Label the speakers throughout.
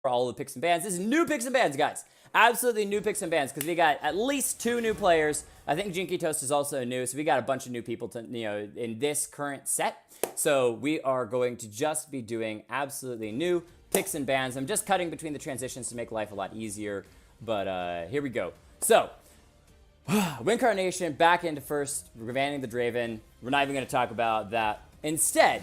Speaker 1: all the picks and bans. This is new picks and bans, guys. Absolutely new picks and bans because we got at least 2 new players. I think Jinky Toast is also new, so we got a bunch of new people to in this current set. So we are going to just be doing absolutely new picks and bans. I'm just cutting between the transitions to make life a lot easier, but here we go. So Wincarnation back into first, revanning the Draven. We're not even going to talk about that. Instead,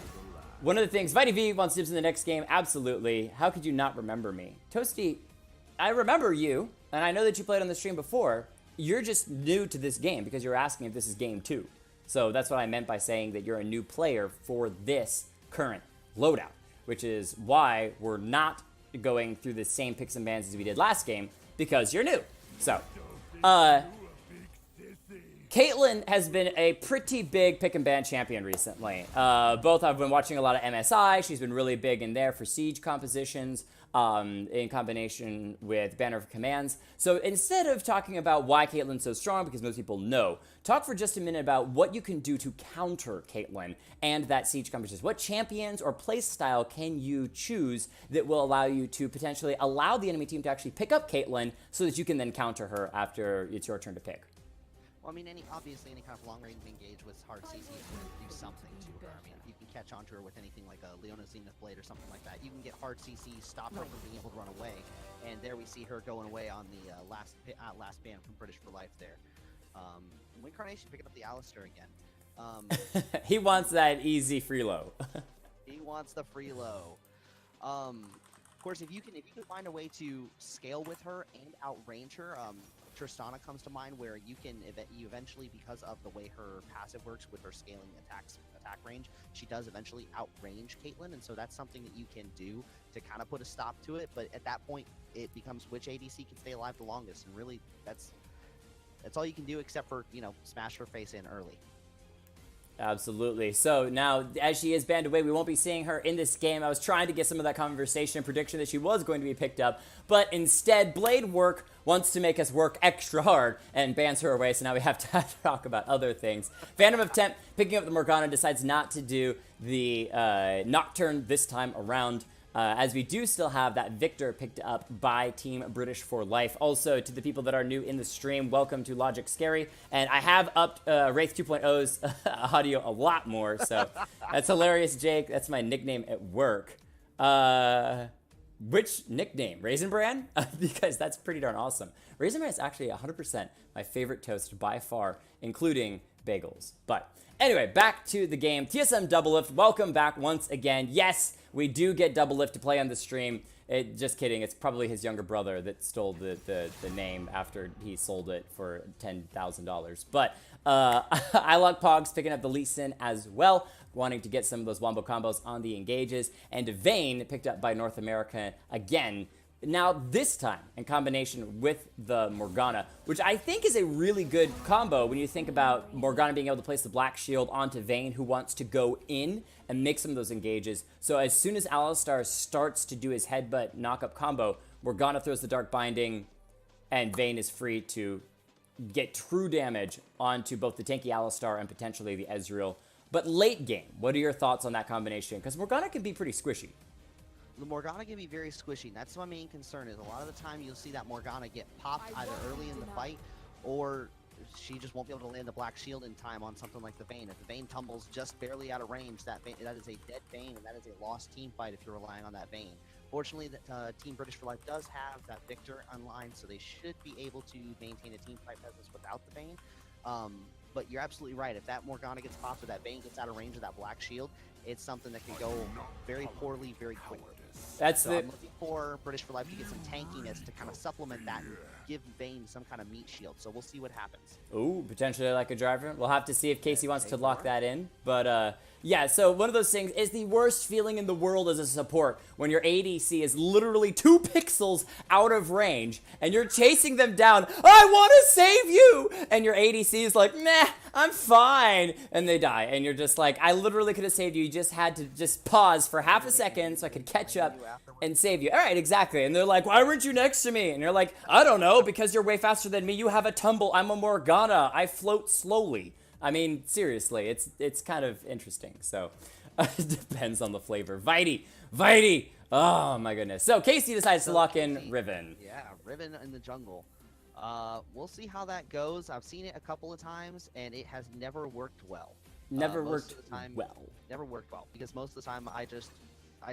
Speaker 1: one of the things, Vitae V wants dibs in the next game. Absolutely. How could you not remember me? Toasty, I remember you, and I know that you played on the stream before. You're just new to this game because you're asking if this is game 2. So that's what I meant by saying that you're a new player for this current loadout, which is why we're not going through the same picks and bans as we did last game, because you're new. So, Caitlyn has been a pretty big pick and ban champion recently. Both I've been watching a lot of MSI. She's been really big in there for siege compositions in combination with Banner of Commands. So instead of talking about why Caitlyn's so strong, because most people know, talk for just a minute about what you can do to counter Caitlyn and that siege composition. What champions or play style can you choose that will allow you to potentially allow the enemy team to actually pick up Caitlyn so that you can then counter her after it's your turn to pick?
Speaker 2: Well, I mean, obviously any kind of long-range engage with hard CC is going to do something to her. I mean, if you can catch onto her with anything like a Leona Zenith Blade or something like that, you can get hard CC, stop her from being able to run away, and there we see her going away on the last ban from British for Life there. Wincarnation picking up the Alistair again.
Speaker 1: He wants that easy freelo.
Speaker 2: He wants the freelo. Of course, if you can find a way to scale with her and outrange her, Tristana comes to mind, where you eventually, because of the way her passive works with her scaling attack range, she does eventually outrange Caitlyn, and so that's something that you can do to kind of put a stop to it. But at that point, it becomes which ADC can stay alive the longest, and really that's all you can do, except for smash her face in early.
Speaker 1: Absolutely. So now, as she is banned away, we won't be seeing her in this game. I was trying to get some of that conversation prediction that she was going to be picked up, but instead, Blade Work wants to make us work extra hard and bans her away, so now we have to talk about other things. Phantom of Temp, picking up the Morgana, decides not to do the Nocturne this time around, as we do still have that Victor picked up by Team British for Life. Also, to the people that are new in the stream, welcome to Logic Scary. And I have upped Wraith 2.0's audio a lot more, so that's hilarious, Jake. That's my nickname at work. Which nickname? Raisin Bran? Because that's pretty darn awesome. Raisin Bran is actually 100% my favorite toast by far, including bagels. But anyway, back to the game. TSM Double Lift, welcome back once again. Yes, we do get Double Lift to play on the stream. Just kidding, it's probably his younger brother that stole the name after he sold it for $10,000. But I like Pogs picking up the Lee Sin as well, wanting to get some of those wombo combos on the engages. And Vayne picked up by North America again. Now, this time, in combination with the Morgana, which I think is a really good combo when you think about Morgana being able to place the Black Shield onto Vayne, who wants to go in and make some of those engages. So as soon as Alistar starts to do his headbutt knock-up combo, Morgana throws the Dark Binding, and Vayne is free to get true damage onto both the tanky Alistar and potentially the Ezreal. But late game, what are your thoughts on that combination? Because Morgana can be pretty squishy.
Speaker 2: The Morgana can be very squishy. That's my main concern, is a lot of the time you'll see that Morgana get popped either early in the fight, or she just won't be able to land the Black Shield in time on something like the Vayne. If the Vayne tumbles just barely out of range, that is a dead Vayne, and that is a lost team fight if you're relying on that Vayne. Fortunately, Team British for Life does have that Victor online, so they should be able to maintain a team fight presence without the Vayne. But you're absolutely right. If that Morgana gets popped or that Vayne gets out of range of that Black Shield, it's something that can go very poorly, very quickly. I'm looking for British for Life to get some tankiness to kind of supplement that and give Vayne some kind of meat shield. So we'll see what happens.
Speaker 1: Ooh, potentially like a driver. We'll have to see if Casey wants to lock that in. But yeah, so one of those things is the worst feeling in the world as a support when your ADC is literally 2 pixels out of range and you're chasing them down. I want to save you! And your ADC is like, meh, I'm fine. And they die. And you're just like, I literally could have saved you. You just had to just pause for half a second so I could catch up and save you. All right, exactly. And they're like, why weren't you next to me? And you're like, I don't know, because you're way faster than me. You have a tumble. I'm a Morgana. I float slowly. I mean, seriously, it's kind of interesting. So it depends on the flavor. Vitae, Oh my goodness. So Casey decides to lock in
Speaker 2: Casey-
Speaker 1: Riven.
Speaker 2: Yeah, Riven in the jungle. We'll see how that goes. I've seen it a couple of times, and it has never worked well.
Speaker 1: Never
Speaker 2: Most
Speaker 1: worked
Speaker 2: of the time,
Speaker 1: well.
Speaker 2: Never worked well because most of the time I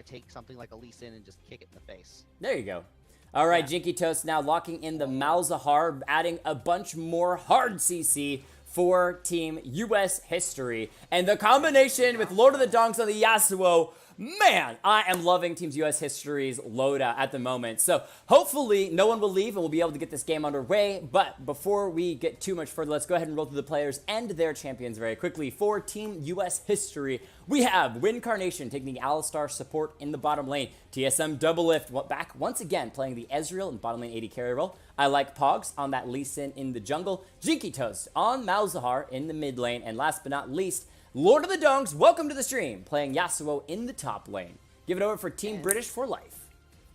Speaker 2: take something like a Lee Sin and just kick it in the face.
Speaker 1: There you go. All right,
Speaker 2: Yeah.
Speaker 1: Jinky Toast now locking in the Malzahar, adding a bunch more hard CC for Team US history. And the combination with Lord of the Donks on the Yasuo, man, I am loving Team US history's loadout at the moment. So hopefully no one will leave and we'll be able to get this game underway. But before we get too much further, let's go ahead and roll through the players and their champions very quickly. For Team US history, we have Wincarnation taking the Alistar support in the bottom lane. TSM Doublelift back once again playing the Ezreal in bottom lane AD carry role. I like Pogs on that Lee Sin in the jungle. Jinky Toast on Malzahar in the mid lane. And last but not least, Lord of the Donks, welcome to the stream, playing Yasuo in the top lane. Give it over for Team British for life.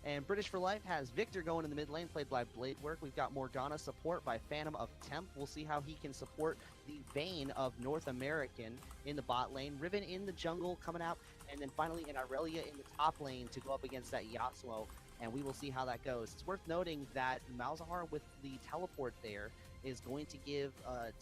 Speaker 2: And British for Life has Victor going in the mid lane, played by Bladework. We've got Morgana support by Phantom of Temp. We'll see how he can support the Vayne of North American in the bot lane. Riven in the jungle coming out. And then finally an Irelia in the top lane to go up against that Yasuo. And we will see how that goes. It's worth noting that Malzahar with the teleport there is going to give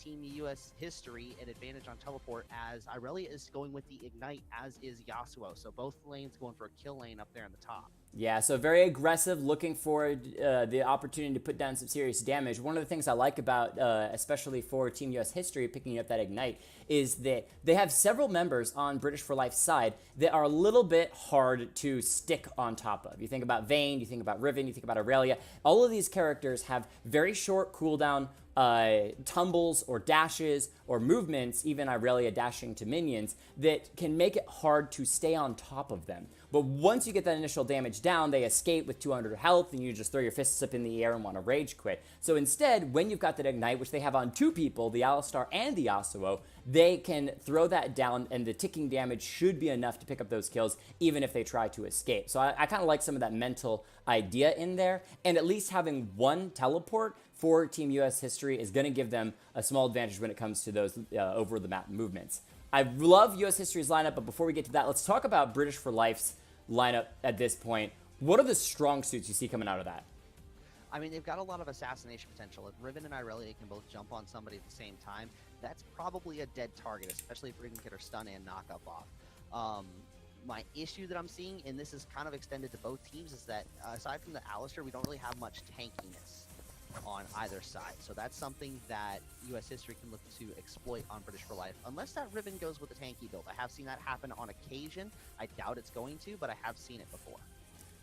Speaker 2: Team US history an advantage on teleport, as Irelia is going with the Ignite, as is Yasuo. So both lanes going for a kill lane up there in the top.
Speaker 1: Yeah, so very aggressive, looking for the opportunity to put down some serious damage. One of the things I like about, especially for Team US history, picking up that Ignite, is that they have several members on British for Life's side that are a little bit hard to stick on top of. You think about Vayne, you think about Riven, you think about Irelia. All of these characters have very short cooldown tumbles or dashes or movements, even Irelia dashing to minions, that can make it hard to stay on top of them. But once you get that initial damage down, they escape with 200 health and you just throw your fists up in the air and want to rage quit. So instead, when you've got that Ignite, which they have on two people, the Alistar and the Yasuo, they can throw that down and the ticking damage should be enough to pick up those kills even if they try to escape. So I kind of like some of that mental idea in there, and at least having one teleport for Team US history is going to give them a small advantage when it comes to those over-the-map movements. I love US history's lineup, but before we get to that, let's talk about British for Life's lineup at this point. What are the strong suits you see coming out of that?
Speaker 2: I mean, they've got a lot of assassination potential. If Riven and Irelia can both jump on somebody at the same time, that's probably a dead target, especially if Riven can get her stun and knock up off. My issue that I'm seeing, and this is kind of extended to both teams, is that aside from the Alistar, we don't really have much tankiness on either side. So that's something that US history can look to exploit on British for Life, unless that Riven goes with a tanky build. I have seen that happen on occasion. I doubt it's going to, but I have seen it before.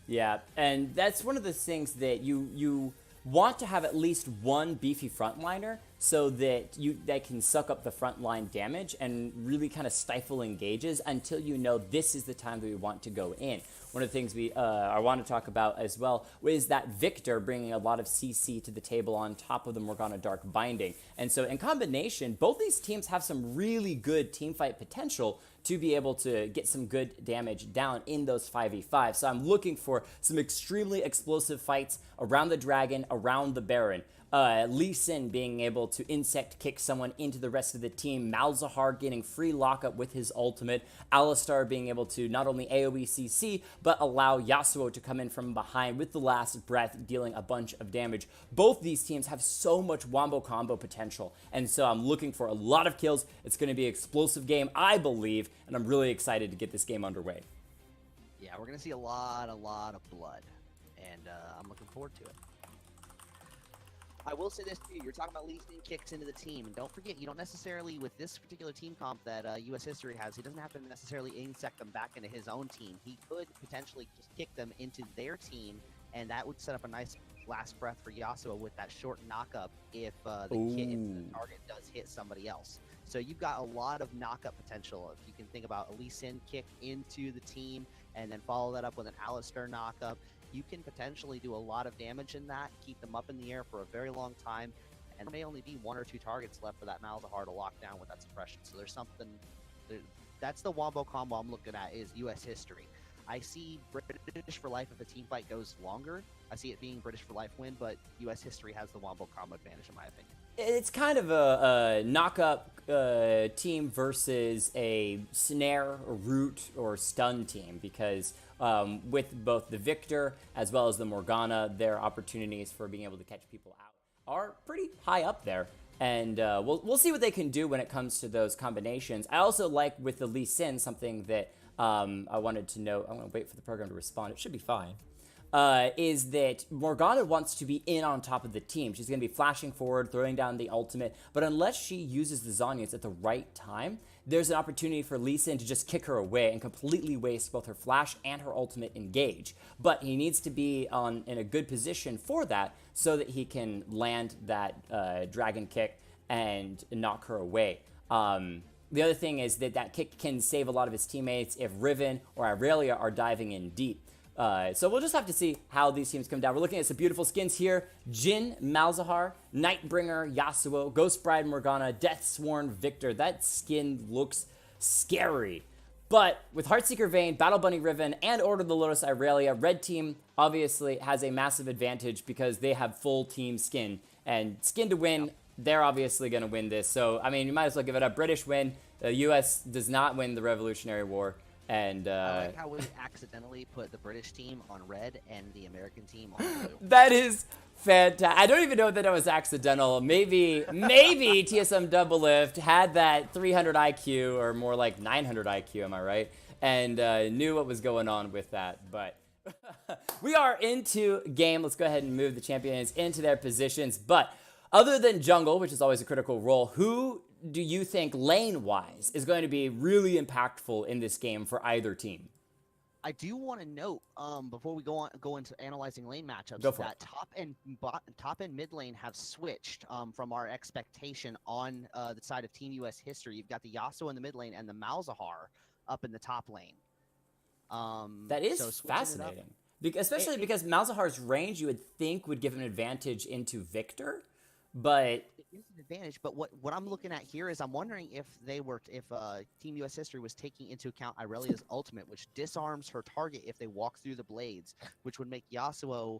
Speaker 1: Yeah, and that's one of the things that you want to have at least one beefy frontliner so that they can suck up the frontline damage and really kind of stifle engages until you know this is the time that we want to go in. One of the things I want to talk about as well is that Victor bringing a lot of CC to the table on top of the Morgana Dark binding. And so in combination, both these teams have some really good teamfight potential to be able to get some good damage down in those 5v5. So I'm looking for some extremely explosive fights around the Dragon, around the Baron. Lee Sin being able to insect kick someone into the rest of the team, Malzahar getting free lockup with his ultimate, Alistar being able to not only AoE CC, but allow Yasuo to come in from behind with the last breath, dealing a bunch of damage. Both these teams have so much wombo combo potential, and so I'm looking for a lot of kills. It's going to be an explosive game, I believe, and I'm really excited to get this game underway.
Speaker 2: Yeah, we're going to see a lot of blood, and I'm looking forward to it. I will say this too, you're talking about Lee Sin kicks into the team, and don't forget, you don't necessarily, with this particular team comp that US history has, he doesn't have to necessarily insect them back into his own team. He could potentially just kick them into their team, and that would set up a nice last breath for Yasuo with that short knockup if the target does hit somebody else. So you've got a lot of knockup potential. If you can think about a Lee Sin kick into the team, and then follow that up with an Alistar knockup, you can potentially do a lot of damage in that, keep them up in the air for a very long time, and there may only be one or two targets left for that Malzahar to lock down with that suppression. So there's something, that's the wombo combo I'm looking at, is US history. I see British for Life if the team fight goes longer. I see it being British for Life win, but US history has the wombo combo advantage in my opinion.
Speaker 1: It's kind of a knock-up team versus a snare, or root, or stun team, because with both the Victor as well as the Morgana, their opportunities for being able to catch people out are pretty high up there. And we'll see what they can do when it comes to those combinations. I also like with the Lee Sin, something that I wanted to note. I'm going to wait for the program to respond. It should be fine. Is that Morgana wants to be in on top of the team. She's going to be flashing forward, throwing down the ultimate. But unless she uses the Zhonya's at the right time, there's an opportunity for Lee Sin to just kick her away and completely waste both her flash and her ultimate engage. But he needs to be in a good position for that so that he can land that dragon kick and knock her away. The other thing is that kick can save a lot of his teammates if Riven or Irelia are diving in deep. So we'll just have to see how these teams come down. We're looking at some beautiful skins here. Jhin, Malzahar, Nightbringer, Yasuo, Ghost Bride, Morgana, Deathsworn, Victor. That skin looks scary. But with Heartseeker Vayne, Battle Bunny Riven, and Order of the Lotus Irelia, Red Team obviously has a massive advantage because they have full team skin. And skin to win, they're obviously going to win this. So, I mean, you might as well give it up. British win. The U.S. does not win the Revolutionary War. And
Speaker 2: I like how we accidentally put the British team on red and the American team on blue.
Speaker 1: That is fantastic. I don't even know that it was accidental. Maybe TSM Double Lift had that 300 IQ or more like 900 IQ, am I right? And knew what was going on with that. But we are into game. Let's go ahead and move the champions into their positions. But other than jungle, which is always a critical role, who do you think lane-wise is going to be really impactful in this game for either team?
Speaker 2: I do want to note before we go into analyzing lane matchups that top and mid lane have switched from our expectation on the side of Team US history. You've got the Yasuo in the mid lane and the Malzahar up in the top lane.
Speaker 1: That is fascinating, especially because Malzahar's range you would think would give him an advantage into Victor. But
Speaker 2: it is an advantage. But what I'm looking at here is I'm wondering if Team US History was taking into account Irelia's ultimate, which disarms her target if they walk through the blades, which would make Yasuo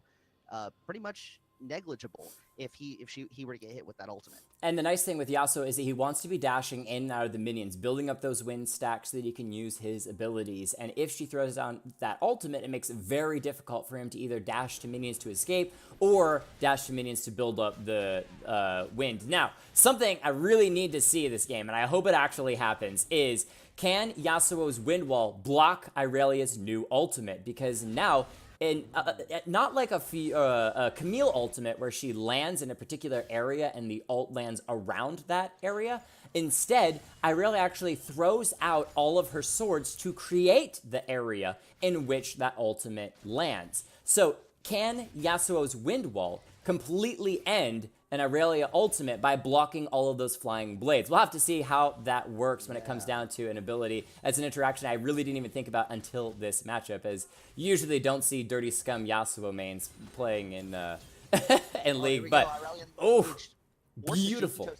Speaker 2: pretty much negligible if he were to get hit with that ultimate.
Speaker 1: And the nice thing with Yasuo is that he wants to be dashing in and out of the minions, building up those wind stacks so that he can use his abilities. And if she throws down that ultimate, it makes it very difficult for him to either dash to minions to escape or dash to minions to build up the wind. Now, something I really need to see this game, and I hope it actually happens, is can Yasuo's wind wall block Irelia's new ultimate? Because now, not like a Camille ultimate where she lands in a particular area and the ult lands around that area. Instead, Irelia actually throws out all of her swords to create the area in which that ultimate lands. So can Yasuo's wind wall completely end an Irelia ultimate by blocking all of those flying blades? We'll have to see how that works when it comes down to an ability. As an interaction I really didn't even think about until this matchup, as you usually don't see dirty scum Yasuo mains playing in in League. But beautiful.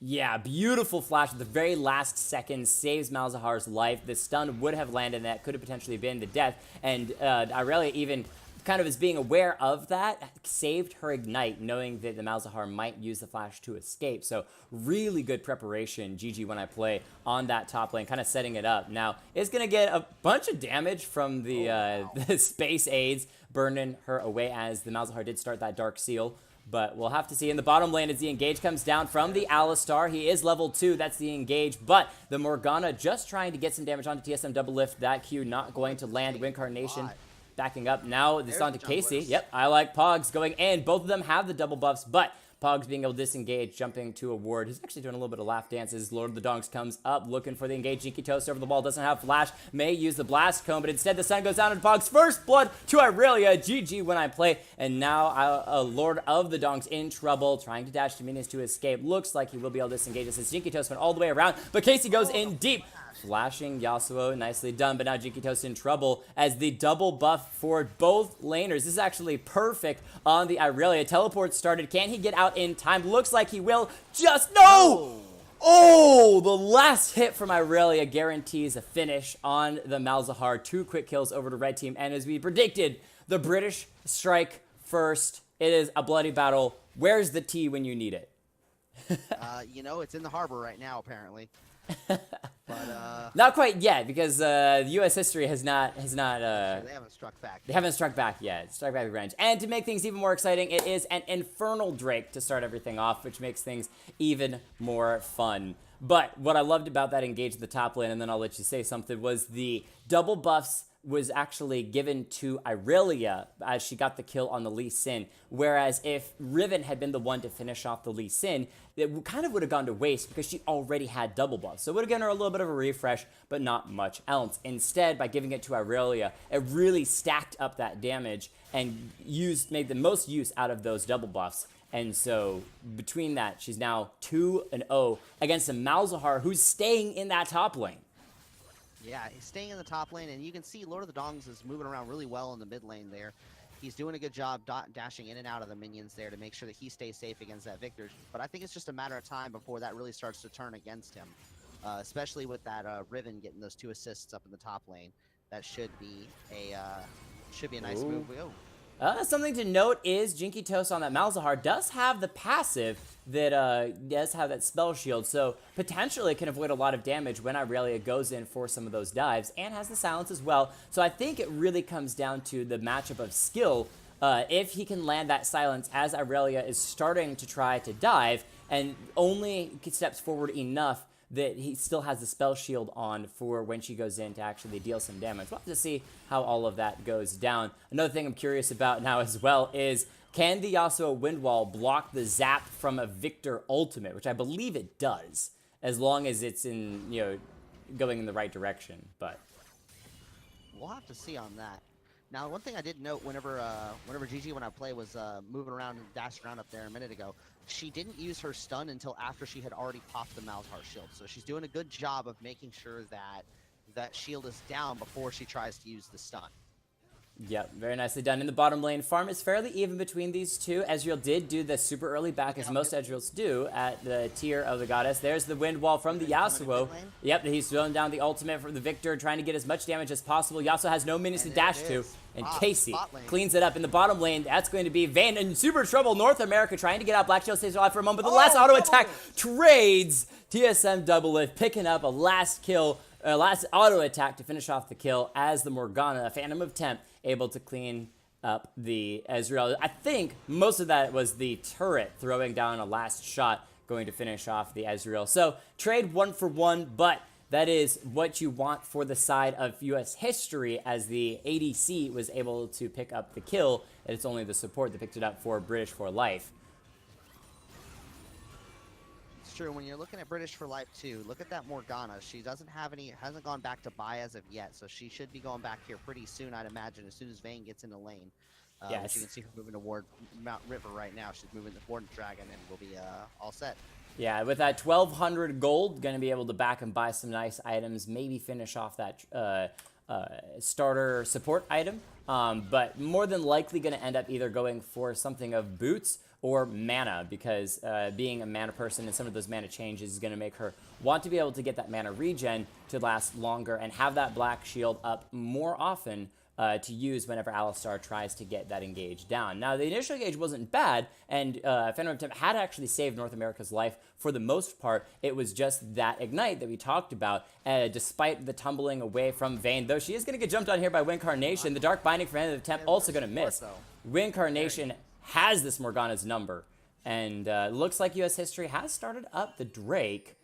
Speaker 1: Yeah, beautiful flash at the very last second, saves Malzahar's life. The stun would have landed, and that could have potentially been the death. And Irelia even kind of as being aware of that, saved her ignite, knowing that the Malzahar might use the flash to escape. So really good preparation, GG when I play on that top lane, kind of setting it up. Now, it's going to get a bunch of damage from the, the space aids, burning her away as the Malzahar did start that Dark Seal. But we'll have to see. In the bottom lane as the engage comes down from the Alistar. He is level 2. That's the engage. But the Morgana just trying to get some damage onto TSM Double Lift. That Q not going to land. Wincarnation backing up. Now this is onto Casey. Yep, I like Pogs going in. Both of them have the double buffs, but Pogs being able to disengage, jumping to a ward. He's actually doing a little bit of laugh dances. Lord of the Donks comes up, looking for the engage. Jinky Toast over the wall, doesn't have flash. May use the blast cone, but instead the sun goes down on Pogs. First blood to Irelia. GG when I play. And now Lord of the Donks in trouble, trying to dash to minions to escape. Looks like he will be able to disengage this as Jinky Toast went all the way around, but Casey goes in deep. Flashing Yasuo, nicely done, but now Jinky Toast in trouble as the double buff for both laners. This is actually perfect on the Irelia. Teleport started. Can he get out in time? Looks like he will. Just no! Oh, the last hit from Irelia guarantees a finish on the Malzahar. 2 quick kills over to red team, and as we predicted, the British strike first. It is a bloody battle. Where's the tea when you need it?
Speaker 2: You know, it's in the harbor right now, apparently. But
Speaker 1: not quite yet, because the U.S. history has not.
Speaker 2: they haven't struck back.
Speaker 1: They haven't struck back yet. Struck back revenge. And to make things even more exciting, it is an Infernal Drake to start everything off, which makes things even more fun. But what I loved about that engage at the top lane, and then I'll let you say something, was the double buffs was actually given to Irelia as she got the kill on the Lee Sin. Whereas if Riven had been the one to finish off the Lee Sin, it kind of would have gone to waste because she already had double buffs. So it would have given her a little bit of a refresh, but not much else. Instead, by giving it to Irelia, it really stacked up that damage and made the most use out of those double buffs. And so between that, she's now 2-0 against a Malzahar who's staying in that top lane.
Speaker 2: Yeah, he's staying in the top lane, and you can see Lord of the Dongs is moving around really well in the mid lane there. He's doing a good job dashing in and out of the minions there to make sure that he stays safe against that Victor. But I think it's just a matter of time before that really starts to turn against him, especially with that Riven getting those 2 assists up in the top lane. That should be a nice move.
Speaker 1: Something to note is Jinky Toast on that Malzahar does have the passive that does have that spell shield, so potentially can avoid a lot of damage when Irelia goes in for some of those dives, and has the silence as well. So I think it really comes down to the matchup of skill. If he can land that silence as Irelia is starting to try to dive, and only steps forward enough that he still has the spell shield on for when she goes in to actually deal some damage. We'll have to see how all of that goes down. Another thing I'm curious about now as well is, can the Yasuo Wind Wall block the zap from a Victor ultimate, which I believe it does, as long as it's in, going in the right direction. But
Speaker 2: we'll have to see on that. Now, one thing I did note whenever Gigi, when I play, was moving around and dashing around up there a minute ago, she didn't use her stun until after she had already popped the Malzahar shield. So she's doing a good job of making sure that that shield is down before she tries to use the stun.
Speaker 1: Yep, very nicely done. In the bottom lane, farm is fairly even between these two. Ezreal did do the super early back, as most Ezreals do, at the tier of the goddess. There's the wind wall from the Yasuo. Yep, he's throwing down the ultimate for the Victor, trying to get as much damage as possible. Yasuo has no minions to dash to, and Casey cleans it up. In the bottom lane, that's going to be Vayne in super trouble. North America trying to get out. Black Shield stays alive for a moment, but the last auto attack trades. TSM double lift, picking up a last kill, last auto attack to finish off the kill as the Morgana, Phantom of Temp, able to clean up the Ezreal. I think most of that was the turret throwing down a last shot going to finish off the Ezreal. So trade 1-for-1, but that is what you want for the side of US history, as the ADC was able to pick up the kill, and it's only the support that picked it up for British for Life.
Speaker 2: True. When you're looking at British for Life too, look at that Morgana. She doesn't have hasn't gone back to buy as of yet, so she should be going back here pretty soon, I'd imagine, as soon as Vayne gets in the lane.
Speaker 1: Yes.
Speaker 2: You can see her moving toward Mount River right now. She's moving toward Dragon, and we'll be all set.
Speaker 1: Yeah, with that 1,200 gold, going to be able to back and buy some nice items, maybe finish off that starter support item, but more than likely going to end up either going for something of boots or mana, because being a mana person and some of those mana changes is going to make her want to be able to get that mana regen to last longer and have that black shield up more often to use whenever Alistar tries to get that engage down. Now, the initial engage wasn't bad, and Phantom of Temp had actually saved North America's life for the most part. It was just that Ignite that we talked about, despite the tumbling away from Vayne, though she is going to get jumped on here by Wincarnation. The Dark Binding for Phantom of Temp also going to miss. Wincarnation has this Morgana's number, and looks like US history has started up the Drake,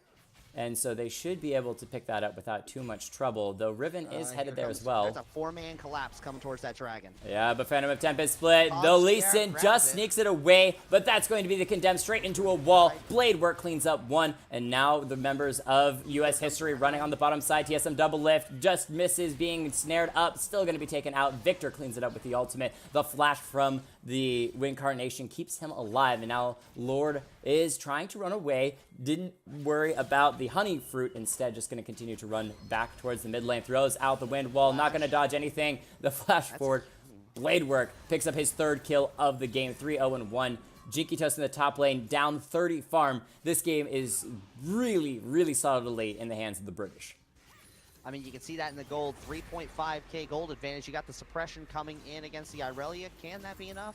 Speaker 1: and so they should be able to pick that up without too much trouble, though Riven is headed there as well.
Speaker 2: There's a 4-man collapse coming towards that Dragon.
Speaker 1: Yeah, but Phantom of Temp is split. The Lee Sin just sneaks it away, but that's going to be the condemned straight into a wall. Blade Work cleans up one, and now the members of US history running on the bottom side. TSM double lift just misses being snared up, still going to be taken out. Victor cleans it up with the ultimate. The flash from the Wincarnation keeps him alive, and now Lord is trying to run away. Didn't worry about the honey fruit, instead just going to continue to run back towards the mid lane. Throws out the wind wall, not going to dodge anything. The flash forward. Blade Work picks up his third kill of the game. 3-0-1. Jinky Toast in the top lane, down 30 farm. This game is really, really solidly in the hands of the British.
Speaker 2: I mean, you can see that in the gold, 3.5k gold advantage. You got the suppression coming in against the Irelia. Can that be enough?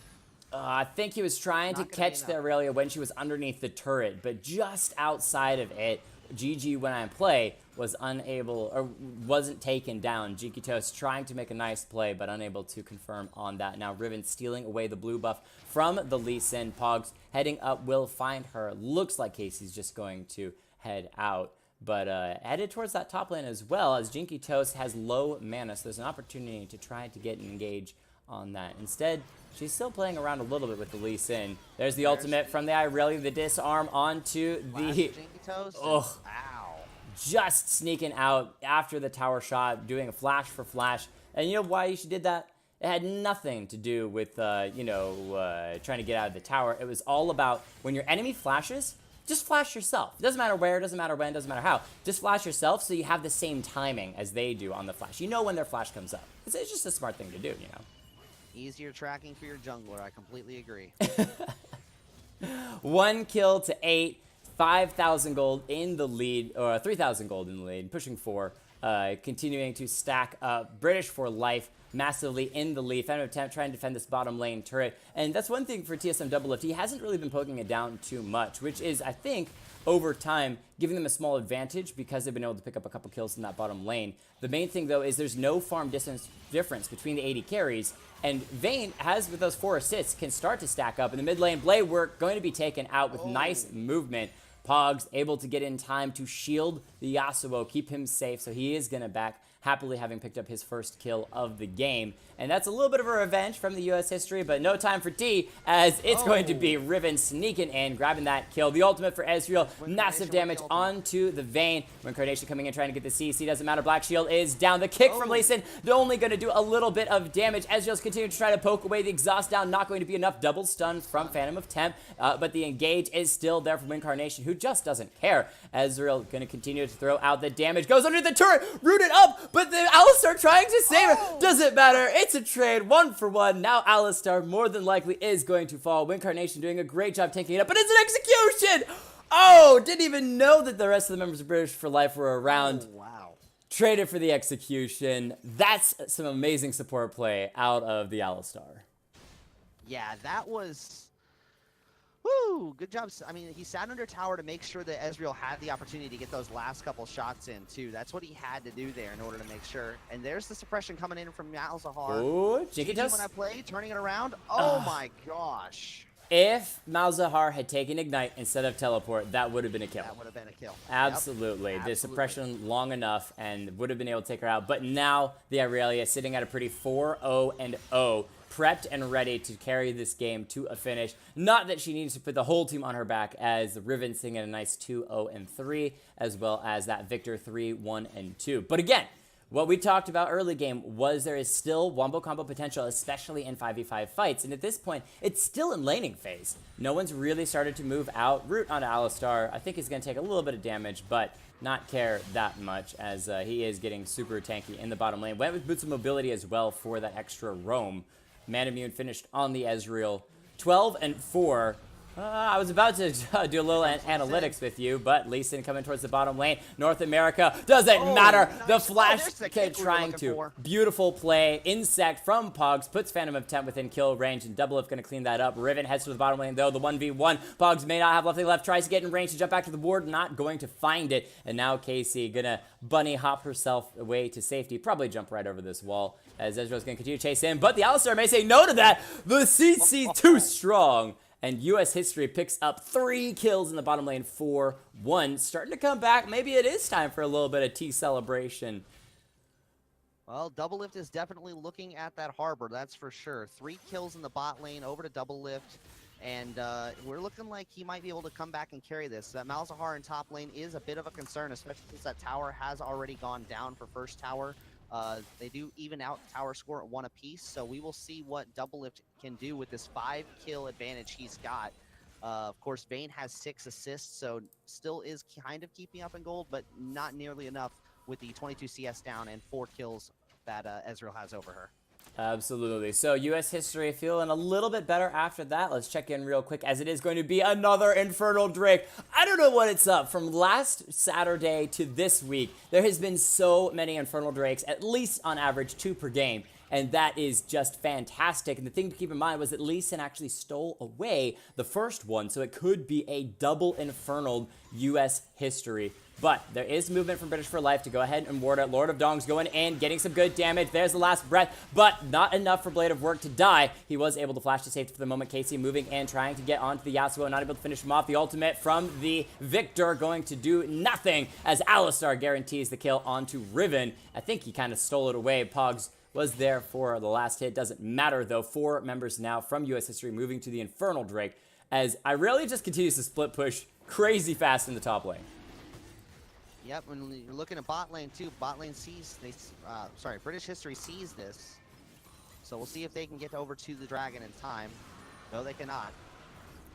Speaker 1: I think he was trying to catch the Irelia when she was underneath the turret, but just outside of it, GG went on play was unable, or wasn't taken down. Jinky Toast trying to make a nice play, but unable to confirm on that. Now Riven stealing away the blue buff from the Lee Sin. Pogs heading up will find her. Looks like Casey's just going to head out, but headed towards that top lane as well, as Jinky Toast has low mana, so there's an opportunity to try to get engaged on that. Instead, she's still playing around a little bit with the Lee Sin. There's the ultimate from the Irelia, the disarm onto the...
Speaker 2: Jinky Toast.
Speaker 1: Oh,
Speaker 2: Ow.
Speaker 1: just sneaking out after the tower shot, doing a flash for flash. And you know why she did that? It had nothing to do with, trying to get out of the tower. It was all about when your enemy flashes, just flash yourself. It doesn't matter where, doesn't matter when, doesn't matter how. Just flash yourself so you have the same timing as they do on the flash. You know when their flash comes up. It's just a smart thing to do, you know.
Speaker 2: Easier tracking for your jungler. I completely agree.
Speaker 1: 1 kill to 8, 5,000 gold in the lead, or 3,000 gold in the lead, pushing 4, continuing to stack up. British for life, massively in the lead. Phantom attempt trying to defend this bottom lane turret, and that's one thing for TSM Double Lift. He hasn't really been poking it down too much, which is, I think, over time, giving them a small advantage because they've been able to pick up a couple kills in that bottom lane. The main thing, though, is there's no farm distance difference between the 80 carries, and Vayne has, with those 4 assists, can start to stack up. In the mid lane, Blade work going to be taken out with nice movement. Pogs able to get in time to shield the Yasuo, keep him safe, so he is going to back, happily having picked up his first kill of the game. And that's a little bit of a revenge from the U.S. history, but no time for tea, as it's going to be Riven sneaking in, grabbing that kill. The ultimate for Ezreal, massive damage onto the Vayne. Reincarnation coming in, trying to get the CC, doesn't matter. Black Shield is down. The kick from Lee Sin, they're only going to do a little bit of damage. Ezreal's continuing to try to poke away the exhaust down, not going to be enough. Double stun from Phantom of Temp, but the engage is still there from Reincarnation, who just doesn't care. Ezreal going to continue to throw out the damage, goes under the turret, rooted up, but the Alistar trying to save it. Doesn't matter. It's a trade, 1 for 1. Now Alistar more than likely is going to fall. Reincarnation doing a great job taking it up, but it's an execution! Oh, didn't even know that the rest of the members of British for Life were around.
Speaker 2: Oh, wow.
Speaker 1: Traded for the execution. That's some amazing support play out of the Alistar.
Speaker 2: Yeah, that was... Woo! Good job. I mean, he sat under tower to make sure that Ezreal had the opportunity to get those last couple shots in, too. That's what he had to do there in order to make sure. And there's the suppression coming in from Malzahar.
Speaker 1: Oh, Jinky Toast.
Speaker 2: When I play, turning it around. Oh, my gosh.
Speaker 1: If Malzahar had taken Ignite instead of Teleport, that would have been a kill.
Speaker 2: That would have been a kill.
Speaker 1: Absolutely.
Speaker 2: Yep.
Speaker 1: The suppression long enough and would have been able to take her out. But now the Irelia sitting at a pretty 4-0-0. Prepped and ready to carry this game to a finish. Not that she needs to put the whole team on her back, as Riven sitting at a nice 2-0-3, as well as that Victor 3-1-2. But again, what we talked about early game was there is still wombo combo potential, especially in 5v5 fights. And at this point, it's still in laning phase. No one's really started to move out. Root onto Alistar. I think he's going to take a little bit of damage, but not care that much, as he is getting super tanky in the bottom lane. Went with Boots of Mobility as well for that extra roam. Manamune finished on the Ezreal. 12-4. I was about to do a little analytics with you, but Lee Sin coming towards the bottom lane. North America, doesn't matter.
Speaker 2: Nice.
Speaker 1: The flash
Speaker 2: the
Speaker 1: kid trying to.
Speaker 2: For.
Speaker 1: Beautiful play. Insect from Pogs puts Phantom of Temp within kill range, and Double Lift going to clean that up. Riven heads to the bottom lane, though. The 1v1. Pogs may not have nothing left. Tries to get in range to jump back to the board. Not going to find it. And now Casey going to bunny hop herself away to safety. Probably jump right over this wall, as Ezreal's going to continue to chase in. But the Alistar may say no to that. The CC too strong. And U.S. history picks up 3 kills in the bottom lane, 4-1. Starting to come back. Maybe it is time for a little bit of tea celebration.
Speaker 2: Well, Double Lift is definitely looking at that harbor, that's for sure. 3 kills in the bot lane, over to Double Lift. And we're looking like he might be able to come back and carry this. That Malzahar in top lane is a bit of a concern, especially since that tower has already gone down for first tower. They do even out the tower score at 1 apiece, so we will see what Double Lift can do with this 5-kill advantage he's got. Of course, Vayne has 6 assists, so still is kind of keeping up in gold, but not nearly enough with the 22 CS down and 4 kills that Ezreal has over her.
Speaker 1: Absolutely. So U.S. history feeling a little bit better after that. Let's check in real quick, as it is going to be another Infernal Drake. I don't know what it's up. From last Saturday to this week, there has been so many Infernal Drakes, at least on average 2 per game. and that is just fantastic. And the thing to keep in mind was that Lee Sin actually stole away the first one, so it could be a double Infernal US history. But there is movement from British for Life to go ahead and ward it. Lord of Dong's going in, getting some good damage. There's the last breath, but not enough for Blade of Work to die. He was able to flash to safety for the moment. Casey moving and trying to get onto the Yasuo, not able to finish him off. The ultimate from the Victor going to do nothing as Alistar guarantees the kill onto Riven. I think he kind of stole it away. Pogs was there for the last hit. Doesn't matter though. 4 members now from US history moving to the Infernal Drake as Irelia just continues to split push crazy fast in the top lane.
Speaker 2: Yep, when you're looking at bot lane too, bot lane sees, British history sees this. So we'll see if they can get over to the dragon in time. No, they cannot.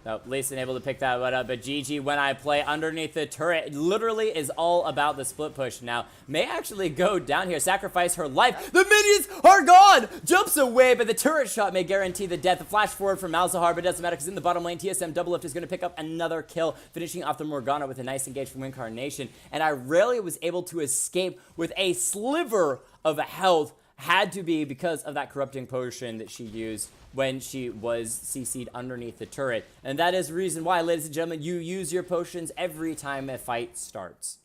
Speaker 1: No, Lee Sin able to pick that one up, but GG when I play underneath the turret. It literally is all about the split push now. May actually go down here, sacrifice her life. The minions are gone! Jumps away, but the turret shot may guarantee the death. The flash forward from Malzahar, but it doesn't matter because in the bottom lane, TSM Doublelift is going to pick up another kill, finishing off the Morgana with a nice engage from Incarnation. And Irelia was able to escape with a sliver of health. Had to be because of that corrupting potion that she used when she was CC'd underneath the turret. And that is the reason why, ladies and gentlemen, you use your potions every time a fight starts.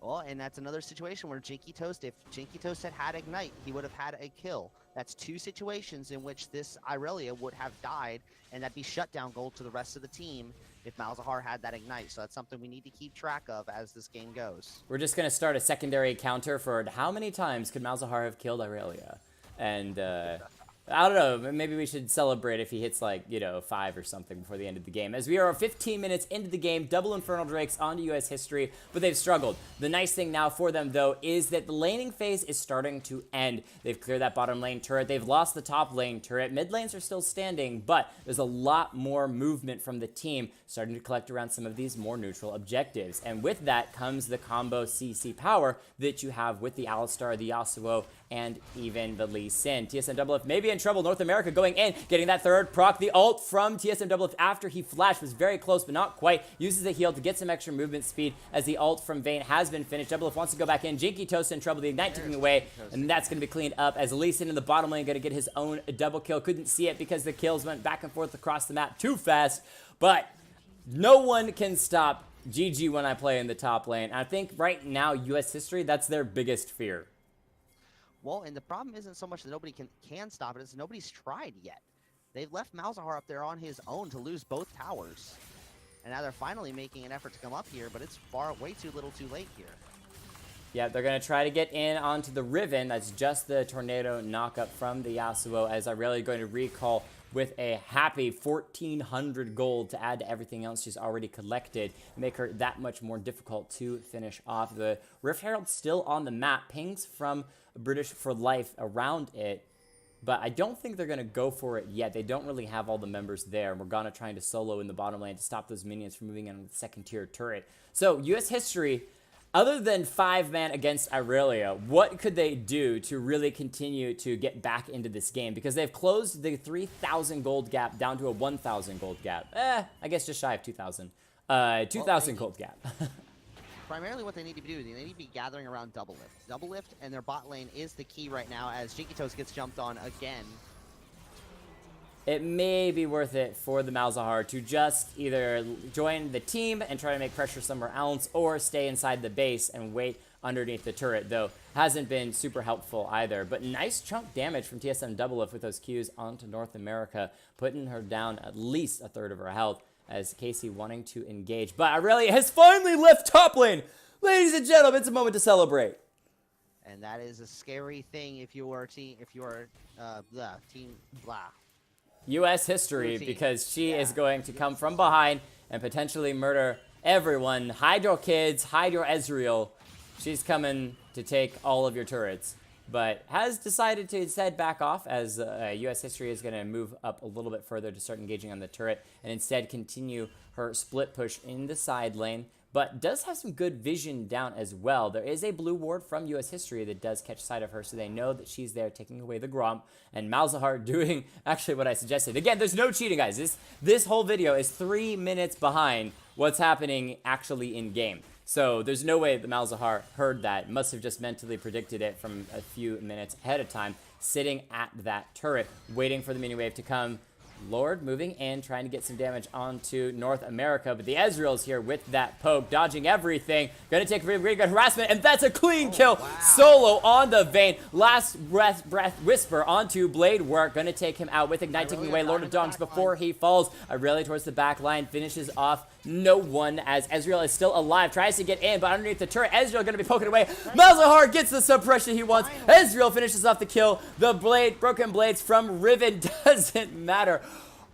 Speaker 2: Well, and that's another situation where Jinky Toast, if Jinky Toast had Ignite, he would have had a kill. That's 2 situations in which this Irelia would have died, and that'd be shutdown gold to the rest of the team if Malzahar had that Ignite. So that's something we need to keep track of as this game goes.
Speaker 1: We're just going to start a secondary counter for how many times could Malzahar have killed Irelia? And, I don't know, maybe we should celebrate if he hits like, 5 or something before the end of the game. As we are 15 minutes into the game, double Infernal Drakes onto US history, but they've struggled. The nice thing now for them, though, is that the laning phase is starting to end. They've cleared that bottom lane turret. They've lost the top lane turret. Mid lanes are still standing, but there's a lot more movement from the team starting to collect around some of these more neutral objectives. And with that comes the combo CC power that you have with the Alistar, the Yasuo, and even the Lee Sin. TSM Doublelift may be in trouble. North America going in, getting that third proc. The ult from TSM Doublelift after he flashed was very close, but not quite. Uses the heal to get some extra movement speed as the ult from Vayne has been finished. Doublelift wants to go back in. Jinky Toast in trouble. The Ignite taking away, and that's going to be cleaned up as Lee Sin in the bottom lane going to get his own double kill. Couldn't see it because the kills went back and forth across the map too fast, but no one can stop GG when I play in the top lane. I think right now, US history, that's their biggest fear.
Speaker 2: Well, and the problem isn't so much that nobody can stop it, it's nobody's tried yet. They've left Malzahar up there on his own to lose both towers. And now they're finally making an effort to come up here, but it's way too little too late here.
Speaker 1: Yeah, they're going to try to get in onto the Riven. That's just the tornado knockup from the Yasuo, as I'm really going to recall with a happy 1,400 gold to add to everything else she's already collected, make her that much more difficult to finish off. The Rift Herald still on the map, pings from British for Life around it, but I don't think they're going to go for it yet. They don't really have all the members there. Morgana trying to solo in the bottom lane to stop those minions from moving in on the second tier turret. So US history, other than 5-man against Irelia, what could they do to really continue to get back into this game? Because they've closed the 3,000 gold gap down to a 1,000 gold gap. I guess just shy of 2,000. 2,000 gold gap.
Speaker 2: Primarily what they need to do, they need to be gathering around Doublelift. Doublelift and their bot lane is the key right now as Jinky Toast gets jumped on again.
Speaker 1: It may be worth it for the Malzahar to just either join the team and try to make pressure somewhere else, or stay inside the base and wait underneath the turret, though hasn't been super helpful either. But nice chunk damage from TSM Doublelift with those Qs onto North America, putting her down at least a third of her health, as Casey wanting to engage. But Irelia has finally left top lane. Ladies and gentlemen, it's a moment to celebrate.
Speaker 2: And that is a scary thing if you are team blah.
Speaker 1: US history, because she is going to come from behind and potentially murder everyone. Hide your kids, hide your Ezreal. She's coming to take all of your turrets, but has decided to instead back off as US history is going to move up a little bit further to start engaging on the turret and instead continue her split push in the side lane, but does have some good vision down as well. There is a blue ward from US history that does catch sight of her, so they know that she's there taking away the Gromp, and Malzahar doing actually what I suggested. Again, there's no cheating, guys. This whole video is 3 minutes behind what's happening actually in game. So there's no way that Malzahar heard that. Must have just mentally predicted it from a few minutes ahead of time. sitting at that turret, waiting for the mini wave to come. Lord moving in, trying to get some damage onto North America, but the Ezreal's here with that poke, dodging everything. Gonna take really good harassment, and that's a clean kill.
Speaker 2: Wow.
Speaker 1: Solo on the Vayne. Last breath whisper onto Blade Work. Gonna take him out with Ignite, taking away Lord of Donks before he falls. Irelia towards the back line, finishes off no one as Ezreal is still alive. Tries to get in, but underneath the turret, Ezreal gonna be poking away. Malzahar gets the suppression he wants. Ezreal finishes off the kill. The broken blades from Riven doesn't matter.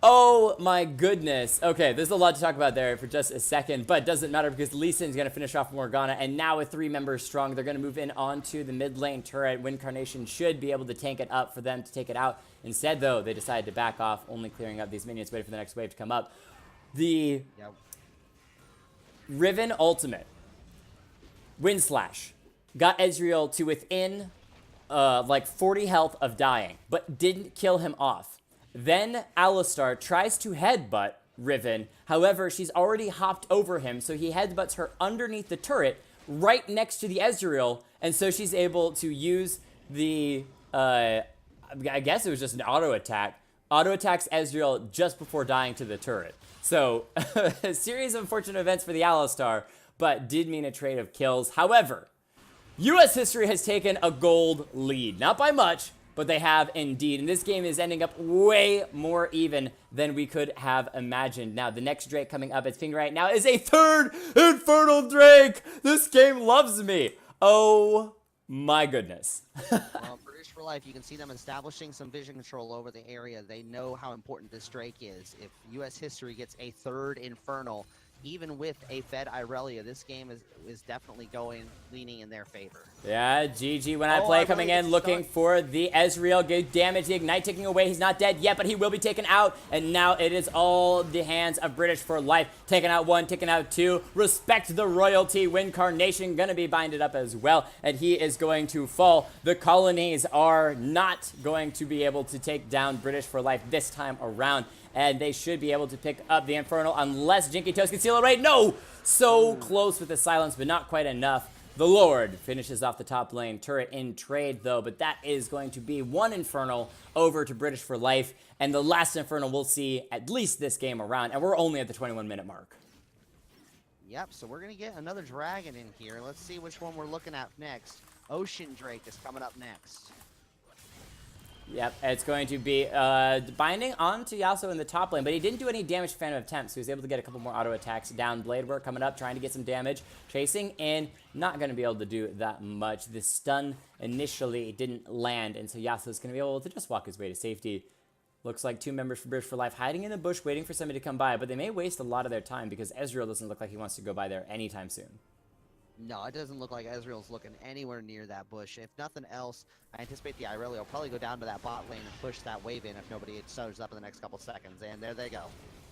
Speaker 1: Oh my goodness. Okay, there's a lot to talk about there for just a second, but it doesn't matter because Lee Sin's going to finish off Morgana, and now with 3 members strong, they're going to move in onto the mid lane turret. Wincarnation should be able to tank it up for them to take it out. Instead, though, they decided to back off, only clearing up these minions, waiting for the next wave to come up. The Riven ultimate, Wind Slash, got Ezreal to within like 40 health of dying, but didn't kill him off. Then Alistar tries to headbutt Riven. However, she's already hopped over him, so he headbutts her underneath the turret right next to the Ezreal, and so she's able to use the, I guess it was just an auto attack. Auto attacks Ezreal just before dying to the turret. So, a series of unfortunate events for the Alistar, but did mean a trade of kills. However, US history has taken a gold lead. Not by much, but they have indeed. And this game is ending up way more even than we could have imagined. Now, the next Drake coming up at Finger right now is a 3rd Infernal Drake. This game loves me. Oh my goodness.
Speaker 2: Well, British for Life, you can see them establishing some vision control over the area. They know how important this Drake is. If US history gets a 3rd Infernal, even with a fed Irelia, this game is definitely leaning in their favor.
Speaker 1: Yeah, GG when I play coming in, looking for the Ezreal. Good damage, the Ignite taking away. He's not dead yet, but he will be taken out. And now it is all the hands of British for Life. Taking out 1, taking out 2. Respect the royalty. Wincarnation gonna be binded up as well, and he is going to fall. The colonies are not going to be able to take down British for Life this time around. And they should be able to pick up the Infernal unless Jinky Toast can seal it right. No! So close with the silence, but not quite enough. The Lord finishes off the top lane turret in trade, though, but that is going to be 1 Infernal over to British for Life, and the last Infernal we'll see at least this game around, and we're only at the 21-minute mark.
Speaker 2: Yep, so we're going to get another dragon in here. Let's see which one we're looking at next. Ocean Drake is coming up next.
Speaker 1: Yep, it's going to be binding onto Yasuo in the top lane, but he didn't do any damage to Phantom of Attempts, so he was able to get a couple more auto attacks down. Blade Work coming up, trying to get some damage. Chasing in, not going to be able to do that much. The stun initially didn't land, and so Yasuo's going to be able to just walk his way to safety. Looks like 2 members from British for Life hiding in the bush, waiting for somebody to come by, but they may waste a lot of their time because Ezreal doesn't look like he wants to go by there anytime soon.
Speaker 2: No, it doesn't look like Ezreal's looking anywhere near that bush. If nothing else, I anticipate the Irelia will probably go down to that bot lane and push that wave in if nobody shows up in the next couple seconds. And there they go.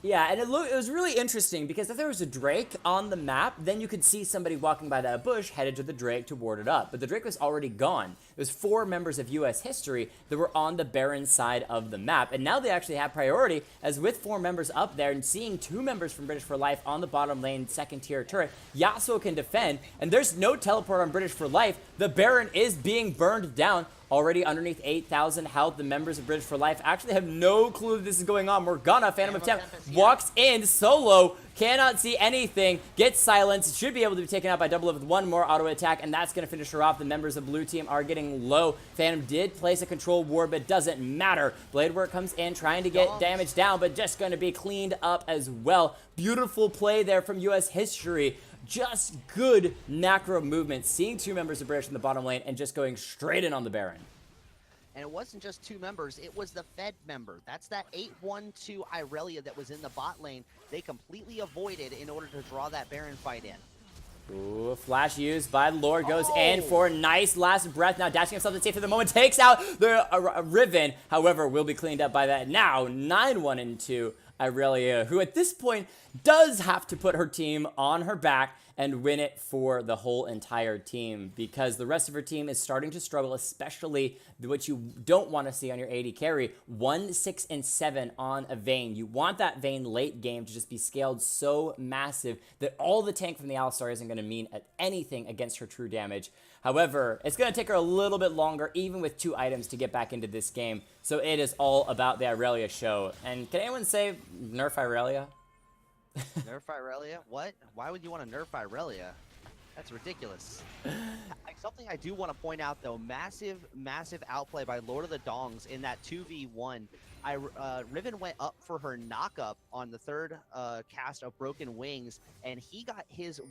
Speaker 1: Yeah, and it was really interesting because if there was a Drake on the map, then you could see somebody walking by that bush headed to the Drake to ward it up. But the Drake was already gone. It was 4 members of US history that were on the Baron side of the map. And now they actually have priority, as with 4 members up there and seeing 2 members from British for Life on the bottom lane, 2nd tier turret, Yasuo can defend, and there's no teleport on British for Life. The Baron is being burned down. Already underneath 8,000 health, the members of British for Life actually have no clue that this is going on. Morgana, Phantom of Tempest, walks in solo, cannot see anything, gets silenced, should be able to be taken out by Double Lift with 1 more auto attack, and that's going to finish her off. The members of Blue Team are getting low. Phantom did place a control ward, but doesn't matter. Blade Work comes in, trying to get damage down, but just going to be cleaned up as well. Beautiful play there from US history. Just good macro movement, seeing 2 members of British in the bottom lane and just going straight in on the Baron.
Speaker 2: And it wasn't just 2 members, it was the Fed member. That's that 8-1-2 Irelia that was in the bot lane. They completely avoided in order to draw that Baron fight in.
Speaker 1: Ooh, flash used by the Lord, goes in for a nice last breath. Now dashing himself to safety for the moment, takes out the Riven. However, will be cleaned up by that now. 9-1-2 Irelia, who at this point does have to put her team on her back and win it for the whole entire team, because the rest of her team is starting to struggle, especially what you don't want to see on your AD carry. 1, 6, and 7 on a Vayne. You want that Vayne late game to just be scaled so massive that all the tank from the Alistar isn't going to mean anything against her true damage. However, it's going to take her a little bit longer, even with 2 items, to get back into this game. So it is all about the Irelia show. And can anyone say nerf Irelia?
Speaker 2: Nerf Irelia? What? Why would you want to nerf Irelia? That's ridiculous. Something I do want to point out, though, massive outplay by Lord of the Dongs in that 2v1. Riven went up for her knock-up on the third cast of Broken Wings, and he got his